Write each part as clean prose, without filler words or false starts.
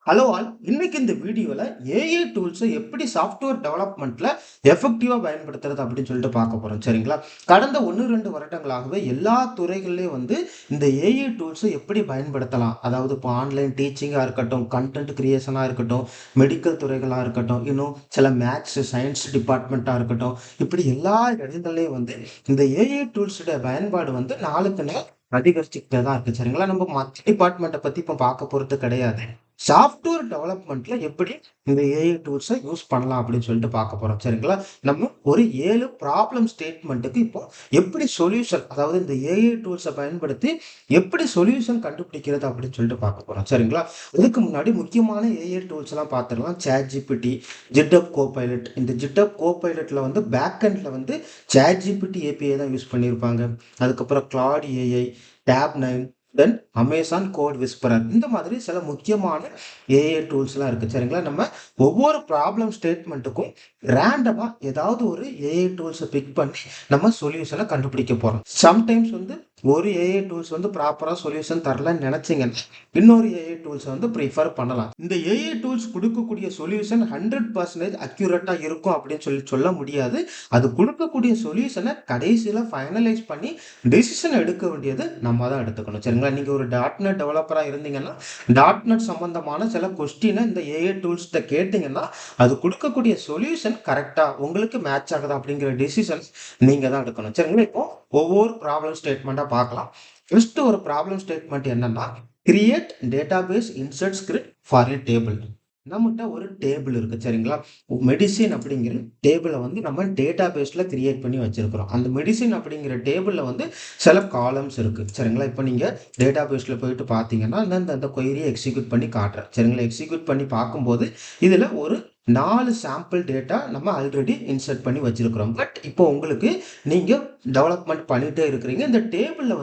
Hello all, இன்னைக்கு இந்த வீடியோவில் ஏஐ டூல்ஸை எப்படி சாஃப்ட்வேர் டெவலப்மெண்ட்டில் எஃபெக்டிவாக பயன்படுத்துறது அப்படின்னு சொல்லிட்டு பார்க்க போகிறோம். சரிங்களா? கடந்த 1-2 வருடங்களாகவே எல்லா துறைகள்லேயும் இந்த ஏஐ டூல்ஸை எப்படி பயன்படுத்தலாம், அதாவது இப்போ ஆன்லைன் டீச்சிங்காக இருக்கட்டும், கண்டென்ட் கிரியேஷனாக இருக்கட்டும், மெடிக்கல் துறைகளாக இருக்கட்டும், இன்னும் சில மேத்ஸ் சயின்ஸ் டிபார்ட்மெண்ட்டாக இருக்கட்டும், இப்படி எல்லா இடங்கள்லையும் இந்த ஏஐ டூல்ஸோட பயன்பாடு நாளுக்கு நாள் அதிகரிச்சுக்கிட்டே தான் இருக்குது. சரிங்களா? நம்ம மற்ற டிபார்ட்மெண்ட்டை பற்றி இப்போ பார்க்க போகிறது கிடையாது. சாஃப்ட்வேர் டெவலப்மெண்ட்ல எப்படி இந்த ஏஐ டூல்ஸை யூஸ் பண்ணலாம் அப்படின்னு சொல்லிட்டு பார்க்க போறோம். சரிங்களா? நம்ம ஒரு 7 ப்ராப்ளம் ஸ்டேட்மெண்ட்டுக்கு இப்போ எப்படி சொல்யூஷன், அதாவது இந்த ஏஐ டூல்ஸை பயன்படுத்தி எப்படி சொல்யூஷன் கண்டுபிடிக்கிறது அப்படின்னு சொல்லிட்டு பார்க்க போறோம். சரிங்களா? இதுக்கு முன்னாடி முக்கியமான ஏஐ டூல்ஸ் எல்லாம் பார்த்துடலாம். Chat GPT, GitHub Copilot. இந்த ஜிட்டப் கோபைலட்ல பேக் எண்ட்ல சேட் ஜிபிடி ஏபிஐ தான் யூஸ் பண்ணியிருப்பாங்க. அதுக்கப்புறம் Claude AI, Tab 9, then Amazon Code Whisperer. இந்த மாதிரி சில முக்கியமான ஏஐ டூல்ஸ்லாம் இருக்குது. சரிங்களா? நம்ம ஒவ்வொரு ப்ராப்ளம் ஸ்டேட்மெண்ட்டுக்கும் ரேண்டமாக ஏதாவது ஒரு ஏஐ டூல்ஸை பிக் பண்ணி நம்ம சொல்யூஷனை கண்டுபிடிக்க போகிறோம். சம்டைம்ஸ் ஒரு ஏஐ டூல்ஸ் ப்ராப்பராக சொல்யூஷன் தரலன்னு நினச்சிங்கன்னா இன்னொரு ஏஐ டூல்ஸை ப்ரிஃபர் பண்ணலாம். இந்த ஏஐ டூல்ஸ் கொடுக்கக்கூடிய சொல்யூஷன் 100% அக்யூரேட்டாக இருக்கும் அப்படின்னு சொல்ல முடியாது. அது கொடுக்கக்கூடிய சொல்யூஷனை கடைசியில் ஃபைனலைஸ் பண்ணி டெசிஷன் எடுக்க வேண்டியது நம்ம தான் எடுத்துக்கணும். சரிங்களா? நீங்கள் ஒரு .NET டெவலப்பராக இருந்தீங்கன்னா .NET சம்பந்தமான சில கொஸ்டினை இந்த ஏஐ டூல்ஸ்கிட்ட கேட்டிங்கன்னா அது கொடுக்கக்கூடிய சொல்யூஷன் கரெக்டாக உங்களுக்கு மேட்ச் ஆகுதா அப்படிங்கிற டெசிஷன்ஸ் நீங்கள் தான் எடுக்கணும். சரிங்களா? இப்போ ஒவ்வொரு ப்ராப்ளம் ஸ்டேட்மெண்ட்டாக பார்க்கலாம். ஃபர்ஸ்ட் ஒரு ப்ராப்ளம் ஸ்டேட்மெண்ட் என்னன்னா, create database insert script for A table. நம்மகிட்ட ஒரு டேபிள் இருக்கு. சரிங்களா? மெடிசின் அப்படிங்கிற டேபிளை நம்ம டேட்டா பேஸ்ல கிரியேட் பண்ணி வச்சிருக்கிறோம். அந்த மெடிசின் அப்படிங்கிற டேபிள்ல சில காலம்ஸ் இருக்கு. சரிங்களா? இப்போ நீங்க டேட்டா பேஸ்ல போயிட்டு பார்த்தீங்கன்னா அந்த கொயரியை எக்ஸிக்யூட் பண்ணி காட்டுறேன். சரிங்களா? எக்ஸிக்யூட் பண்ணி பார்க்கும்போது இதுல ஒரு 4 சாம்பிள் டேட்டா நம்ம ஆல்ரெடி இன்சர்ட் பண்ணி வச்சிருக்கிறோம். பட் இப்போ உங்களுக்கு நீங்க டெவலப்மெண்ட் பண்ணிட்டே இருக்கிறீங்க. இந்த டேபிள்ல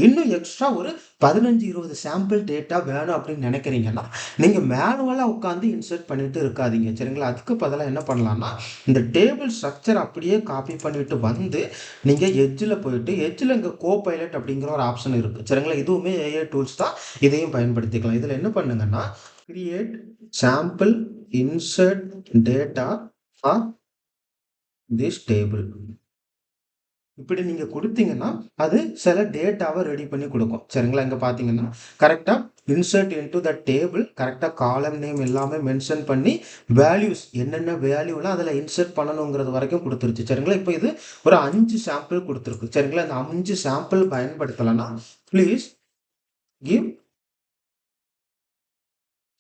இன்னும் எக்ஸ்ட்ரா ஒரு 15-20 சாம்பிள் டேட்டா வேணும் அப்படின்னு நினைக்கிறீங்கன்னா நீங்க மேனுவலா உட்காந்து இன்சர்ட் பண்ணிட்டு இருக்காதீங்க. சரிங்களா? அதுக்கு பதிலாக என்ன பண்ணலாம்னா, இந்த டேபிள் ஸ்ட்ரக்சர் அப்படியே காப்பி பண்ணிட்டு நீங்க எட்ஜில் போயிட்டு, எட்ஜில் இங்கே கோபைலட் அப்படிங்கிற ஒரு ஆப்ஷன் இருக்கு. சரிங்களா? இதுவுமே ஏஐ டூல்ஸ் தான். இதையும் பயன்படுத்திக்கலாம். இதுல என்ன பண்ணுங்கன்னா, create sample insert data for this table. இப்படி நீங்க கொடுத்தீங்கன்னா அது சில டேட்டாவை ரெடி பண்ணி கொடுக்கும். சரிங்களா? இங்க பாத்தீங்கன்னா கரெக்டா இன்சர்ட் இன்டு த டேபிள், கரெக்டா காலம் நேம் எல்லாமே மென்ஷன் பண்ணி வேல்யூஸ் என்னென்ன வேல்யூலாம் அதில் இன்சர்ட் பண்ணணுங்கிறது வரைக்கும் கொடுத்துருச்சு. சரிங்களா? இப்போ இது ஒரு 5 சாம்பிள் கொடுத்துருக்கு. சரிங்களா? இந்த 5 சாம்பிள் பயன்படுத்தலைன்னா please give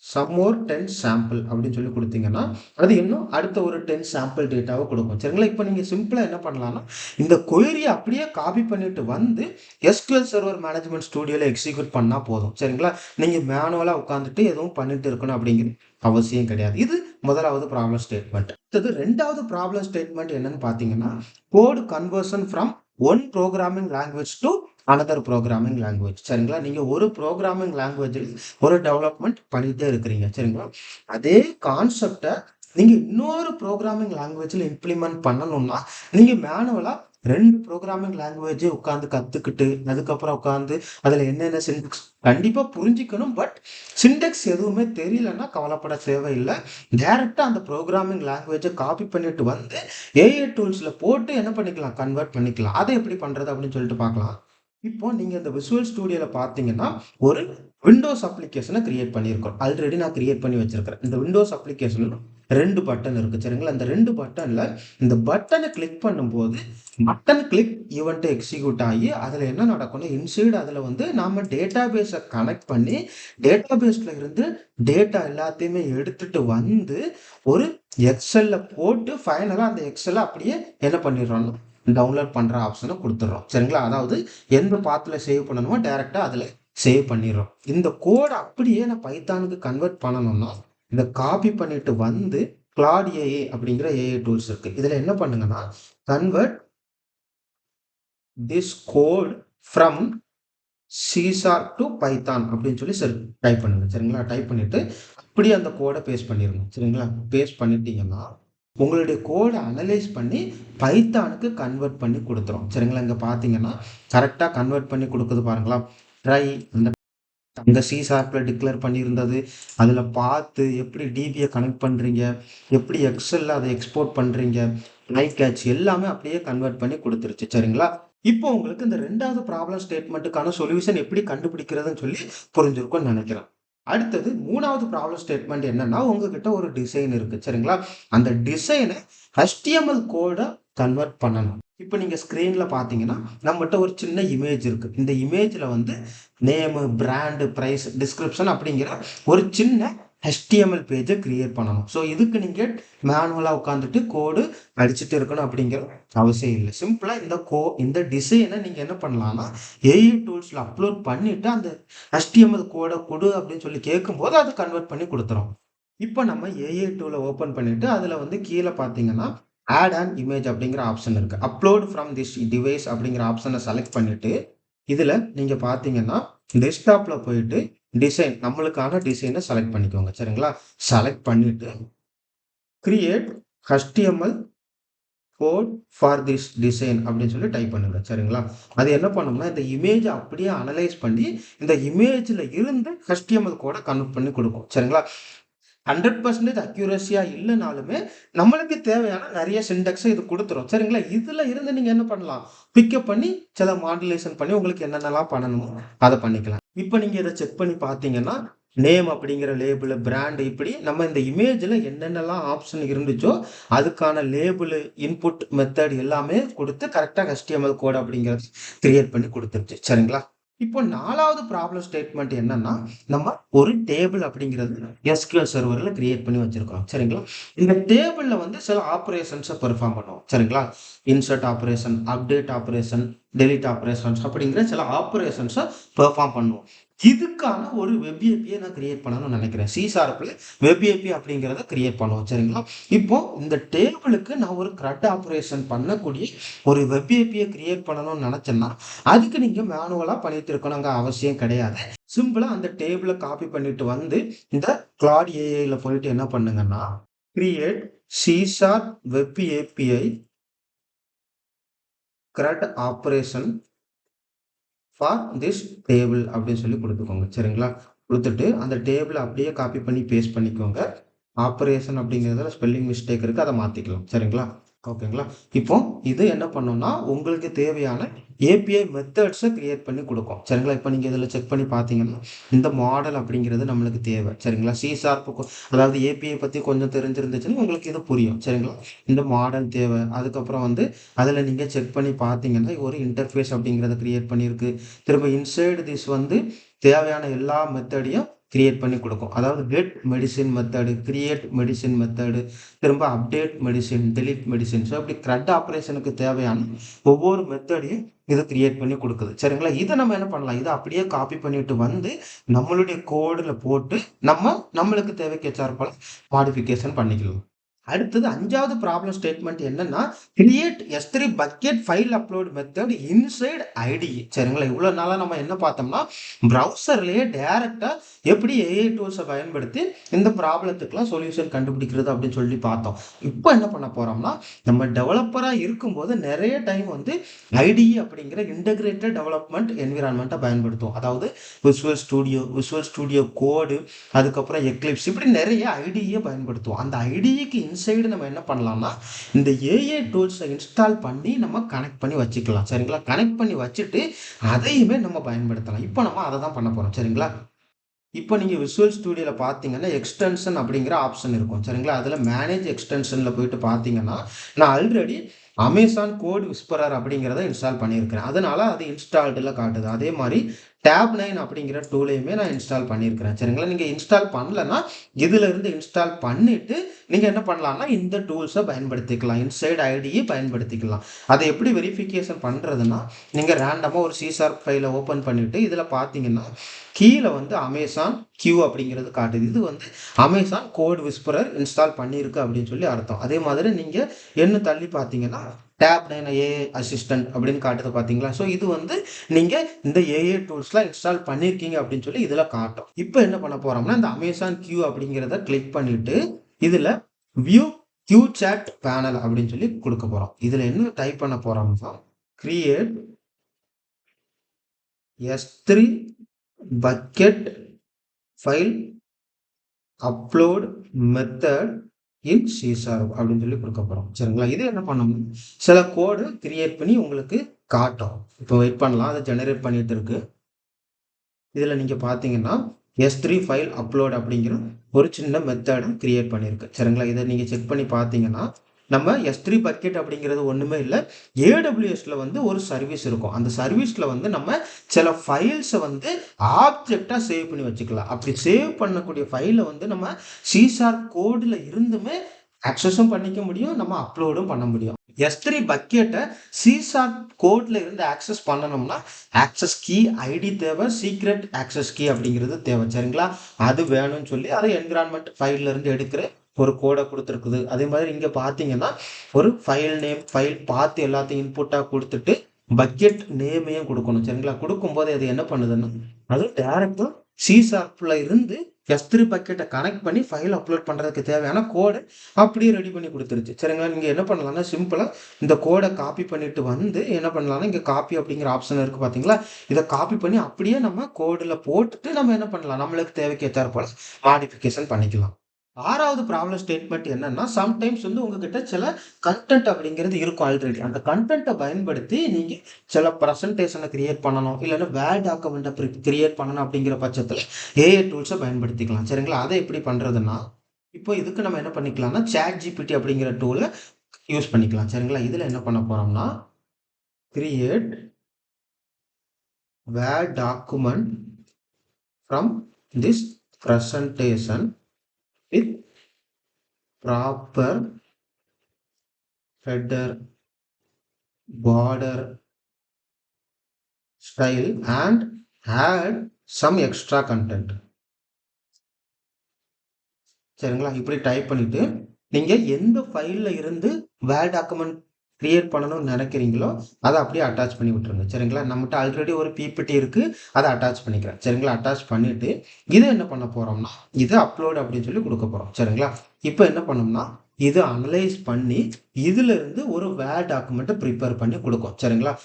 some more 10 sample அப்படின்னு சொல்லி கொடுத்தீங்கன்னா அது இன்னும் அடுத்த ஒரு 10 சாம்பிள் டேட்டாவை கொடுக்கும். சரிங்களா? இப்போ நீங்கள் சிம்பிளாக என்ன பண்ணலாம்னா, இந்த கொயரியை அப்படியே காப்பி பண்ணிட்டு எஸ்கியூஎல் சர்வர் மேனேஜ்மெண்ட் ஸ்டூடியோவில் எக்ஸிக்யூட் பண்ணால் போதும். சரிங்களா? நீங்கள் மேனுவலாக உட்காந்துட்டு எதுவும் பண்ணிட்டு இருக்கணும் அப்படிங்கிற அவசியம் கிடையாது. இது முதலாவது ப்ராப்ளம் ஸ்டேட்மெண்ட். அடுத்தது ரெண்டாவது ப்ராப்ளம் ஸ்டேட்மெண்ட் என்னன்னு பார்த்தீங்கன்னா, code conversion from one programming language to another programming language. சரிங்களா? நீங்க ஒரு ப்ரோக்ராமிங் லாங்குவேஜில் ஒரு டெவலப்மெண்ட் பண்ணிட்டே இருக்கிறீங்க. சரிங்களா? அதே கான்செப்டை நீங்க இன்னொரு ப்ரோக்ராமிங் லாங்குவேஜில் இம்ப்ளிமெண்ட் பண்ணணும்னா நீங்க மேனுவலா 2 ப்ரோக்ராமிங் லாங்குவேஜை உட்காந்து கத்துக்கிட்டு அதுக்கப்புறம் உட்காந்து அதுல என்னென்ன சின்டெக்ஸ் கண்டிப்பா புரிஞ்சிக்கணும். பட் சின்டெக்ஸ் எதுவுமே தெரியலன்னா கவலைப்பட தேவையில்லை. டைரக்டா அந்த ப்ரோக்ராமிங் லாங்குவேஜை காப்பி பண்ணிட்டு ஏஐ டூல்ஸ்ல போட்டு என்ன பண்ணிக்கலாம், கன்வெர்ட் பண்ணிக்கலாம். அதை எப்படி பண்றது அப்படின்னு சொல்லிட்டு பார்க்கலாம். இப்போ நீங்க இந்த விசுவல் ஸ்டுடியோல பார்த்தீங்கன்னா ஒரு விண்டோஸ் அப்ளிகேஷனை கிரியேட் பண்ணியிருக்கோம். ஆல்ரெடி நான் கிரியேட் பண்ணி வச்சிருக்கிறேன். இந்த விண்டோஸ் அப்ளிகேஷன்ல 2 பட்டன் இருக்கு. சரிங்களா? இந்த 2 பட்டன்ல இந்த பட்டனை கிளிக் பண்ணும்போது பட்டன் கிளிக் ஈவெண்ட் எக்ஸிக்யூட் ஆகி அதுல என்ன நடக்கும்னா, இன்சைடு அதுல நாம டேட்டா பேஸை கனெக்ட் பண்ணி டேட்டா பேஸ்ல இருந்து டேட்டா எல்லாத்தையுமே எடுத்துட்டு ஒரு எக்ஸல்ல போட்டு ஃபைனலா அந்த எக்ஸலை அப்படியே என்ன பண்ணிடுறோம்னா டவுன்லோட் பண்ற ஆப்ஷனை கொடுத்துடுறோம். சரிங்களா? அதாவது எந்த பாத்துல சேவ் பண்ணணுமோ டைரக்டா அதுல சேவ் பண்ணிடுறோம். இந்த கோடை அப்படியே நான் பைத்தானுக்கு கன்வெர்ட் பண்ணணும்னா இதை காப்பி பண்ணிட்டு கிளாட் ஏஐ அப்படிங்கிற ஏஐ டூல்ஸ் இருக்கு. இதுல என்ன பண்ணுங்கன்னா, convert this code from C sharp to Python அப்படின்னு சொல்லி சரி டைப் பண்ணுங்க. சரிங்களா? டைப் பண்ணிட்டு அப்படியே அந்த கோடை பேஸ்ட் பண்ணிருங்க. சரிங்களா? பேஸ்ட் பண்ணிட்டீங்கன்னா உங்களுடைய கோடை அனலைஸ் பண்ணி பைத்தானுக்கு கன்வெர்ட் பண்ணி கொடுத்துரும். சரிங்களா? இங்க பாத்தீங்கன்னா கரெக்டா கன்வெர்ட் பண்ணி கொடுக்குது பாருங்களா. ட்ரை அங்கே சி ஷார்ப்பில் டிக்ளேர் பண்ணியிருந்தது அதில் பார்த்து எப்படி டிபியை கனெக்ட் பண்ணுறீங்க, எப்படி எக்ஸலில் அதை எக்ஸ்போர்ட் பண்ணுறீங்க, லைக் கேட்ச் எல்லாமே அப்படியே கன்வெர்ட் பண்ணி கொடுத்துருச்சு. சரிங்களா? இப்போ உங்களுக்கு இந்த ரெண்டாவது ப்ராப்ளம் ஸ்டேட்மெண்ட்டுக்கான சொல்யூஷன் எப்படி கண்டுபிடிக்கிறதுன்னு சொல்லி புரிஞ்சிருக்கும்னு நினைக்கிறேன். அடுத்தது மூணாவது ப்ராப்ளம் ஸ்டேட்மெண்ட் என்னன்னா, உங்ககிட்ட ஒரு டிசைன் இருக்கு. சரிங்களா? அந்த டிசைனை HTML கோடை கன்வெர்ட் பண்ணணும். இப்போ நீங்க ஸ்க்ரீன்ல பார்த்தீங்கன்னா நம்மகிட்ட ஒரு சின்ன இமேஜ் இருக்கு. இந்த இமேஜ்ல வந்து நேமு, பிராண்டு, பிரைஸ், டிஸ்கிரிப்ஷன் அப்படிங்கிற ஒரு சின்ன HTML பேஜை கிரியேட் பண்ணணும். ஸோ இதுக்கு நீங்கள் மேனுவலாக உட்காந்துட்டு கோடு அடிச்சுட்டு இருக்கணும் அப்படிங்கிற அவசியம் இல்லை. சிம்பிளாக இந்த டிசைனை நீங்கள் என்ன பண்ணலாம்னா ஏஐ டூல்ஸில் அப்லோட் பண்ணிவிட்டு அந்த HTML கோடை கொடு அப்படின்னு சொல்லி கேட்கும்போது அது கன்வெர்ட் பண்ணி கொடுத்துரும். இப்போ நம்ம ஏஐ டூலை ஓப்பன் பண்ணிவிட்டு அதில் வந்து கீழே பார்த்தீங்கன்னா ஆட் அண்ட் இமேஜ் அப்படிங்கிற ஆப்ஷன் இருக்குது. அப்லோட் ஃப்ரம் திஸ் டிவைஸ் அப்படிங்கிற ஆப்ஷனை செலக்ட் பண்ணிவிட்டு இதில் நீங்கள் பார்த்தீங்கன்னா டெஸ்க்டாப்பில் போயிட்டு டிசைன் நம்மளுக்கான டிசைனை செலக்ட் பண்ணிக்கோங்க. சரிங்களா? செலக்ட் பண்ணிவிட்டு create HTML code for this design அப்படின்னு சொல்லி டைப் பண்ணுங்க. சரிங்களா? அது என்ன பண்ணோம்னா இந்த இமேஜை அப்படியே அனலைஸ் பண்ணி இந்த இமேஜில் இருந்து HTML கோடை கன்வெர்ட் பண்ணி கொடுக்கும். சரிங்களா? 100% அக்யூரஸியாக இல்லைனாலுமே நம்மளுக்கு தேவையான நிறைய சிண்டெக்ஸை இது கொடுத்துரும். சரிங்களா? இதில் இருந்து நீங்கள் என்ன பண்ணலாம், பிக்கப் பண்ணி சில மாடுலேஷன் பண்ணி உங்களுக்கு என்னென்னலாம் பண்ணணுமோ அதை பண்ணிக்கலாம். இப்போ நீங்கள் இதை செக் பண்ணி பார்த்தீங்கன்னா நேம் அப்படிங்கிற லேபிள், பிராண்டு, இப்படி நம்ம இந்த இமேஜில் என்னென்னலாம் ஆப்ஷன் இருந்துச்சோ அதுக்கான லேபிள், இன்புட் மெத்தட் எல்லாமே கொடுத்து கரெக்டாக HTML கோட் அப்படிங்கிறது கிரியேட் பண்ணி கொடுத்துருச்சு. சரிங்களா? இப்போ நாலாவது ப்ராப்ளம் ஸ்டேட்மெண்ட் என்னன்னா, நம்ம ஒரு டேபிள் அப்படிங்கிறது SQL சர்வர்ல கிரியேட் பண்ணி வச்சிருக்கோம். சரிங்களா? இந்த டேபிள்ல வந்து சில ஆப்ரேஷன்ஸை பெர்ஃபார்ம் பண்ணுவோம். சரிங்களா? Insert operation, update operation, delete operations அப்படிங்கிற சில ஆப்ரேஷன்ஸை பெர்ஃபார்ம் பண்ணுவோம். இதுக்கான ஒரு வெப் ஏபியை நான் கிரியேட் பண்ணணும்னு நினைக்கிறேன். சி ஷார்ப்ல வெப் ஏபி அப்படிங்கிறத கிரியேட் பண்ணுவோம். சரிங்களா? இப்போ இந்த டேபிளுக்கு நான் ஒரு கிரட் ஆப்ரேஷன் பண்ணக்கூடிய ஒரு வெப் ஏபியை கிரியேட் பண்ணணும்னு நினைச்சேன்னா அதுக்கு நீங்க மேனுவலா பண்ணிட்டு இருக்கணுங்க அவசியம் கிடையாது. சிம்பிளா அந்த டேபிளை காப்பி பண்ணிட்டு வந்து இந்த கிளாட் ஏஐல போயிட்டு என்ன பண்ணுங்கன்னா create C sharp web API CRUD operation for this table அப்படின்னு சொல்லி கொடுத்துக்கோங்க. சரிங்களா? கொடுத்துட்டு அந்த டேபிளை அப்படியே காப்பி பண்ணி பேஸ்ட் பண்ணிக்கோங்க. ஆப்ரேஷன் அப்படிங்கிறதுல ஸ்பெல்லிங் மிஸ்டேக் இருக்குது, அதை மாற்றிக்கலாம். சரிங்களா? ஓகேங்களா? இப்போ இது என்ன பண்ணோம்னா உங்களுக்கு தேவையான ஏபிஐ மெத்தட்ஸை கிரியேட் பண்ணி கொடுக்கும். சரிங்களா? இப்போ நீங்கள் இதில் செக் பண்ணி பார்த்தீங்கன்னா இந்த மாடல் அப்படிங்கிறது நம்மளுக்கு தேவை. சரிங்களா? சி ஷார்ப்பு அதாவது ஏபிஐ பற்றி கொஞ்சம் தெரிஞ்சிருந்துச்சுன்னா உங்களுக்கு இது புரியும். சரிங்களா? இந்த மாடல் தேவை. அதுக்கப்புறம் வந்து அதில் நீங்கள் செக் பண்ணி பார்த்தீங்கன்னா ஒரு இன்டர்ஃபேஸ் அப்படிங்கிறத கிரியேட் பண்ணியிருக்கு. திரும்ப இன்சைடு திஸ் வந்து தேவையான எல்லா மெத்தடையும் கிரியேட் பண்ணி கொடுக்கும். அதாவது get medicine method, create medicine method, திரும்ப update medicine, delete medicine. So இப்படி கிரட் ஆப்ரேஷனுக்கு தேவையான ஒவ்வொரு மெத்தடையும் இது கிரியேட் பண்ணி கொடுக்குது. சரிங்களா? இதை நம்ம என்ன பண்ணலாம், இதை அப்படியே காப்பி பண்ணிட்டு வந்து நம்மளுடைய கோடில் போட்டு நம்மளுக்கு தேவைக்கு ஏற்றாற்போல மாடிஃபிகேஷன் பண்ணிக்கலாம். அடுத்தது அஞ்சாவது ப்ராப்ளம் ஸ்டேட்மெண்ட் என்னன்னா create S3 bucket file upload method inside ITE. சரிங்களா? இவ்வளோ நாளாக நம்ம என்ன பார்த்தோம்னா ப்ரௌசர்லேயே டைரெக்டாக எப்படி ஏஐ டூல்ஸை பயன்படுத்தி இந்த ப்ராப்ளத்துக்குலாம் சொல்யூஷன் கண்டுபிடிக்கிறது அப்படின்னு சொல்லி பார்த்தோம். இப்போ என்ன பண்ண போகிறோம்னா நம்ம டெவலப்பராக இருக்கும்போது நிறைய டைம் வந்து ஐடிஇ அப்படிங்கிற இன்டகிரேட்டட் டெவலப்மெண்ட் என்விரான்மெண்ட்டை பயன்படுத்தும். அதாவது விஷுவல் ஸ்டுடியோ கோடு, அதுக்கப்புறம் எக்லிப்ஸ், இப்படி நிறைய ஐடியை பயன்படுத்துவோம். அந்த ஐடிக்கு இன்சைடு நம்ம என்ன பண்ணலாம்னா இந்த ஏஐ டூல்ஸை இன்ஸ்டால் பண்ணி நம்ம கனெக்ட் பண்ணி வச்சுக்கலாம். சரிங்களா? கனெக்ட் பண்ணி வச்சுட்டு அதையுமே நம்ம பயன்படுத்தலாம். இப்போ நம்ம அதை தான் பண்ண போகிறோம். சரிங்களா? இப்போ நீங்கள் விஷுவல் ஸ்டுடியோவில் பார்த்தீங்கன்னா எக்ஸ்டென்ஷன் அப்படிங்கிற ஆப்ஷன் இருக்கும். சரிங்களா? அதில் மேனேஜ் எக்ஸ்டென்ஷனில் போயிட்டு பார்த்தீங்கன்னா நான் ஆல்ரெடி அமேசான் கோட் விஸ்பரர் அப்படிங்கிறத இன்ஸ்டால் பண்ணியிருக்கிறேன். அதனால அது இன்ஸ்டால்டில் காட்டுது. அதே மாதிரி Tab9 அப்படிங்கிற டூலையுமே நான் இன்ஸ்டால் பண்ணியிருக்கிறேன். சரிங்களா? நீங்கள் இன்ஸ்டால் பண்ணலன்னா இதில் இருந்து இன்ஸ்டால் பண்ணிவிட்டு நீங்கள் என்ன பண்ணலாம்னா இந்த டூல்ஸை பயன்படுத்திக்கலாம். இன்சைட் ஐடியை பயன்படுத்திக்கலாம். அதை எப்படி வெரிஃபிகேஷன் பண்ணுறதுன்னா நீங்கள் ரேண்டமாக ஒரு சி ஷார்ப் ஃபைலை ஓப்பன் பண்ணிவிட்டு இதில் பார்த்தீங்கன்னா கீழே வந்து அமேசான் கியூ அப்படிங்கிறது காட்டுது. இது வந்து அமேசான் கோட் விஸ்பரர் இன்ஸ்டால் பண்ணியிருக்கு அப்படின்னு சொல்லி அர்த்தம். அதே மாதிரி நீங்கள் என்ன தள்ளி பார்த்தீங்கன்னா Tab9 ஏஐ அசிஸ்டன்ட் அப்படின்னு காட்டுது பார்த்தீங்களா? ஸோ இது வந்து நீங்கள் இந்த ஏஐ டூல்ஸ்லாம் இன்ஸ்டால் பண்ணியிருக்கீங்க அப்படின்னு சொல்லி இதில் காட்டும். இப்போ என்ன பண்ண போகிறோம்னா இந்த அமேசான் கியூ அப்படிங்கிறத கிளிக் பண்ணிவிட்டு இதில் வியூ கியூ சாட் பேனல் அப்படின்னு சொல்லி கொடுக்க போகிறோம். இதில் என்ன டைப் பண்ண போகிறோம்னா create S3 bucket file upload method in C sharp அப்படின்னு சொல்லி கொடுக்க போகிறோம். சரிங்களா? இது என்ன பண்ணணும், சில கோடு கிரியேட் பண்ணி உங்களுக்கு காட்டும். இப்போ வெயிட் பண்ணலாம், அதை ஜெனரேட் பண்ணிட்டு இருக்கு. இதில் நீங்கள் பார்த்தீங்கன்னா S3 ஃபைல் அப்லோட் அப்படிங்கிற ஒரு சின்ன மெத்தடை கிரியேட் பண்ணியிருக்கு. சரிங்களா? இதை நீங்கள் செக் பண்ணி பார்த்தீங்கன்னா நம்ம S3 பக்கெட் அப்படிங்கிறது ஒன்றுமே இல்லை, ஏடபிள்யூஎஸ்ல வந்து ஒரு சர்வீஸ் இருக்கும். அந்த சர்வீஸில் வந்து நம்ம சில ஃபைல்ஸை வந்து ஆப்ஜெக்டாக சேவ் பண்ணி வச்சுக்கலாம். அப்படி சேவ் பண்ணக்கூடிய ஃபைலை வந்து நம்ம சிசார் கோடில் இருந்துமே ஆக்சஸும் பண்ணிக்க முடியும், நம்ம அப்லோடும் பண்ண முடியும். S3 பக்கெட்டை சிசார் கோட்ல இருந்து ஆக்சஸ் பண்ணணும்னா ஆக்சஸ் கீ ஐடி தேவை, சீக்ரெட் ஆக்சஸ் கீ அப்படிங்கிறது தேவை. சரிங்களா? அது வேணும்னு சொல்லி அதை என்விரான்மெண்ட் ஃபைல்ல இருந்து எடுக்கிற ஒரு கோடை கொடுத்துருக்குது. அதே மாதிரி இங்கே பார்த்தீங்கன்னா ஒரு ஃபைல் நேம், ஃபைல் பார்த்து எல்லாத்தையும் இன்புட்டாக கொடுத்துட்டு பக்கெட் நேமையும் கொடுக்கணும். சரிங்களா? கொடுக்கும்போது அது என்ன பண்ணுதுன்னா அது டேரக்டாக சிசார்ப்ல இருந்து S3 பக்கெட்டை கனெக்ட் பண்ணி ஃபைல் அப்லோட் பண்ணுறதுக்கு தேவையான கோடை அப்படியே ரெடி பண்ணி கொடுத்துருச்சு. சரிங்களா? நீங்கள் என்ன பண்ணலாம்னா சிம்பிளாக இந்த கோடை காப்பி பண்ணிட்டு வந்து என்ன பண்ணலாம்னா இங்கே காப்பி அப்படிங்கிற ஆப்ஷன் இருக்குது பார்த்தீங்களா? இதை காப்பி பண்ணி அப்படியே நம்ம கோடில் போட்டுட்டு நம்ம என்ன பண்ணலாம், நம்மளுக்கு தேவைக்கு ஏற்றாற் போல மாடிஃபிகேஷன் பண்ணிக்கலாம். ஆறாவது ப்ராப்ளம் ஸ்டேட்மெண்ட் என்னன்னா, சம்டைம்ஸ் வந்து உங்ககிட்ட சில கண்டென்ட் அப்படிங்கிறது இருக்கும் ஆல்ரெடி. அந்த கண்டென்ட்டை பயன்படுத்தி நீங்கள் சில ப்ரெசன்டேஷனை கிரியேட் பண்ணணும், இல்லைன்னா வேர்ட் டாக்குமெண்ட்டை கிரியேட் பண்ணணும். அப்படிங்கிற பட்சத்தில் ஏஐ டூல்ஸை பயன்படுத்திக்கலாம். சரிங்களா? அதை எப்படி பண்ணுறதுன்னா, இப்போ இதுக்கு நம்ம என்ன பண்ணிக்கலாம்னா ChatGPT அப்படிங்கிற டூலை யூஸ் பண்ணிக்கலாம். சரிங்களா? இதில் என்ன பண்ண போகிறோம்னா create word document from this presentation with proper header, border, style and add some extra content. சரிங்களா? இப்படி டைப் பண்ணிட்டு நீங்க எந்த ஃபைல்ல இருந்து வேர்ட் டாக்குமெண்ட் கிரியேட் பண்ணணும்னு நினைக்கிறீங்களோ அதை அப்படியே அட்டாச் பண்ணி விட்டுருங்க. சரிங்களா? நம்மகிட்ட ஆல்ரெடி ஒரு பிபிடி இருக்கு, அதை அட்டாச் பண்ணிக்கிறேன். சரிங்களா? அட்டாச் பண்ணிட்டு இதை என்ன பண்ண போறோம்னா இது அப்லோட் அப்படின்னு சொல்லி கொடுக்க போறோம். சரிங்களா? இப்போ என்ன பண்ணோம்னா இதை அனலைஸ் பண்ணி இதுல இருந்து ஒரு வேர்ட் டாக்குமெண்ட்டை ப்ரிப்பேர் பண்ணி கொடுக்கும். சரிங்களா?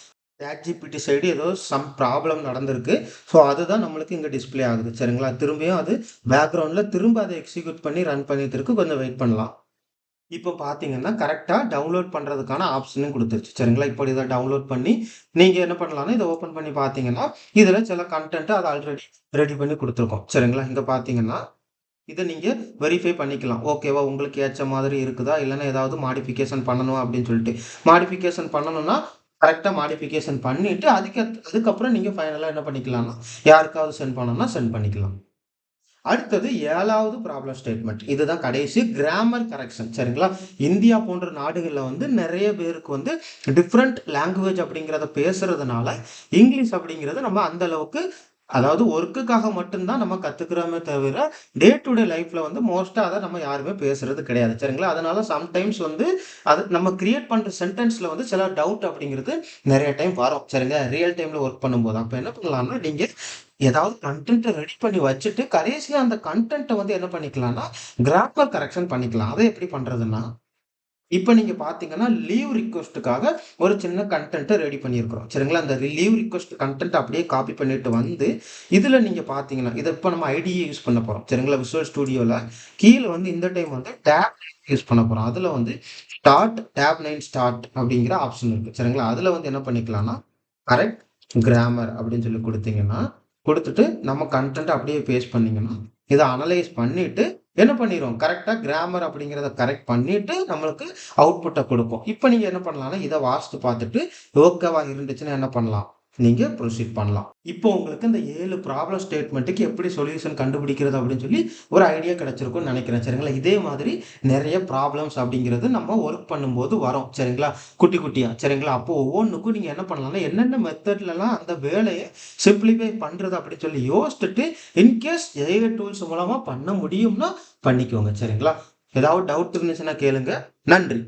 ChatGPT சைடு ஏதோ சம் ப்ராப்ளம் நடந்திருக்கு, ஸோ அதுதான் நம்மளுக்கு இங்கே டிஸ்பிளே ஆகுது. சரிங்களா? திரும்பியும் அது பேக்ரவுண்டில் திரும்ப அதை எக்ஸிக்யூட் பண்ணி ரன் பண்ணிட்டு இருக்கு, கொஞ்சம் வெயிட் பண்ணலாம். இப்போ பார்த்தீங்கன்னா கரெக்டாக டவுன்லோட் பண்ணுறதுக்கான ஆப்ஷனும் கொடுத்துருச்சு. சரிங்களா? இப்போ இதை டவுன்லோட் பண்ணி நீங்கள் என்ன பண்ணலாம்னா இதை ஓப்பன் பண்ணி பார்த்தீங்கன்னா இதில் சில கண்டென்ட்டை அதை ஆல்ரெடி ரெடி பண்ணி கொடுத்துருக்கோம். சரிங்களா? இங்கே பார்த்தீங்கன்னா இதை நீங்கள் வெரிஃபை பண்ணிக்கலாம். ஓகேவா, உங்களுக்கு ஏற்ற மாதிரி இருக்குதா, இல்லைன்னா ஏதாவது மாடிஃபிகேஷன் பண்ணணும் அப்படின்னு சொல்லிட்டு. மாடிஃபிகேஷன் பண்ணணும்னா கரெக்டாக மாடிஃபிகேஷன் பண்ணிவிட்டு அதுக்கப்புறம் நீங்கள் ஃபைனலாக என்ன பண்ணிக்கலாம்னா யாருக்காவது சென்ட் பண்ணணும்னா சென்ட் பண்ணிக்கலாம். அடுத்தது 7வது ப்ராப்ளம் ஸ்டேட்மெண்ட். இதுதான் கடைசி, கிராமர் கரெக்ஷன். சரிங்களா? இந்தியா போன்ற நாடுகளில் வந்து நிறைய பேருக்கு வந்து டிஃப்ரெண்ட் லாங்குவேஜ் அப்படிங்கிறத பேசுறதுனால இங்கிலீஷ் அப்படிங்கிறது நம்ம அந்த அளவுக்கு, அதாவது ஒர்க்குக்காக மட்டும்தான் நம்ம கற்றுக்கிறோமே தவிர டே டு டே லைஃப்பில் வந்து மோஸ்ட்டாக அதை நம்ம யாருமே பேசுறது கிடையாது. சரிங்களா? அதனால சம்டைம்ஸ் வந்து அது நம்ம கிரியேட் பண்ணுற சென்டென்ஸில் வந்து சில டவுட் அப்படிங்கிறது நிறைய டைம் வரும். சரிங்களா? ரியல் டைமில் ஒர்க் பண்ணும்போது அப்போ என்ன பண்ணலாம்னா நீங்கள் ஏதாவது கண்டென்ட்டை ரெடி பண்ணி வச்சுட்டு கடைசியாக அந்த கண்டென்ட்டை வந்து என்ன பண்ணிக்கலாம்னா கிராமர் கரெக்ஷன் பண்ணிக்கலாம். அதை எப்படி பண்ணுறதுன்னா இப்போ நீங்க பார்த்தீங்கன்னா லீவ் ரிக்வெஸ்ட்டுக்காக ஒரு சின்ன கண்டென்ட்டை ரெடி பண்ணியிருக்கிறோம். சரிங்களா? அந்த லீவ் ரிக்வெஸ்ட் கண்டென்ட் அப்படியே காப்பி பண்ணிட்டு வந்து இதில் நீங்கள் பார்த்தீங்கன்னா இதை இப்போ நம்ம ஐடியை யூஸ் பண்ண போகிறோம். சரிங்களா? விசுவல் ஸ்டுடியோவில் கீழே வந்து இந்த டைம் வந்து டேப் யூஸ் பண்ண போகிறோம். அதில் வந்து டேப் 9 ஸ்டார்ட் அப்படிங்கிற ஆப்ஷன் இருக்குது. சரிங்களா? அதில் வந்து என்ன பண்ணிக்கலாம்னா கரெக்ட் கிராமர் அப்படின்னு சொல்லி கொடுத்தீங்கன்னா கொடுத்துட்டு நம்ம கண்டென்ட் அப்படியே பேஸ்ட் பண்ணீங்கன்னா இதை அனலைஸ் பண்ணிட்டு என்ன பண்ணிடும், கரெக்டாக கிராமர் அப்படிங்கிறத கரெக்ட் பண்ணிட்டு நம்மளுக்கு அவுட்புட்டை கொடுக்கும். இப்போ நீங்கள் என்ன பண்ணலாம்னா இதை வாசித்து பார்த்துட்டு ஓகேவா இருந்துச்சுன்னா என்ன பண்ணலாம், நீங்கள் ப்ரொசீட் பண்ணலாம். இப்போ உங்களுக்கு இந்த 7 ப்ராப்ளம் ஸ்டேட்மெண்ட்டுக்கு எப்படி சொல்யூஷன் கண்டுபிடிக்கிறது அப்படின்னு சொல்லி ஒரு ஐடியா கிடைச்சிருக்கும்னு நினைக்கிறேன். சரிங்களா? இதே மாதிரி நிறைய ப்ராப்ளம்ஸ் அப்படிங்கிறது நம்ம ஒர்க் பண்ணும்போது வரும். சரிங்களா? குட்டி குட்டியாக. சரிங்களா? அப்போ ஒவ்வொன்றுக்கும் நீங்கள் என்ன பண்ணலாம்னா என்னென்ன மெத்தட்லலாம் அந்த வேலையை சிம்பிளிஃபை பண்ணுறது அப்படின்னு சொல்லி யோசிச்சுட்டு இன்கேஸ் ஏஐ டூல்ஸ் மூலமாக பண்ண முடியும்னா பண்ணிக்கோங்க. சரிங்களா? ஏதாவது டவுட் இருந்துச்சுன்னா கேளுங்க. நன்றி.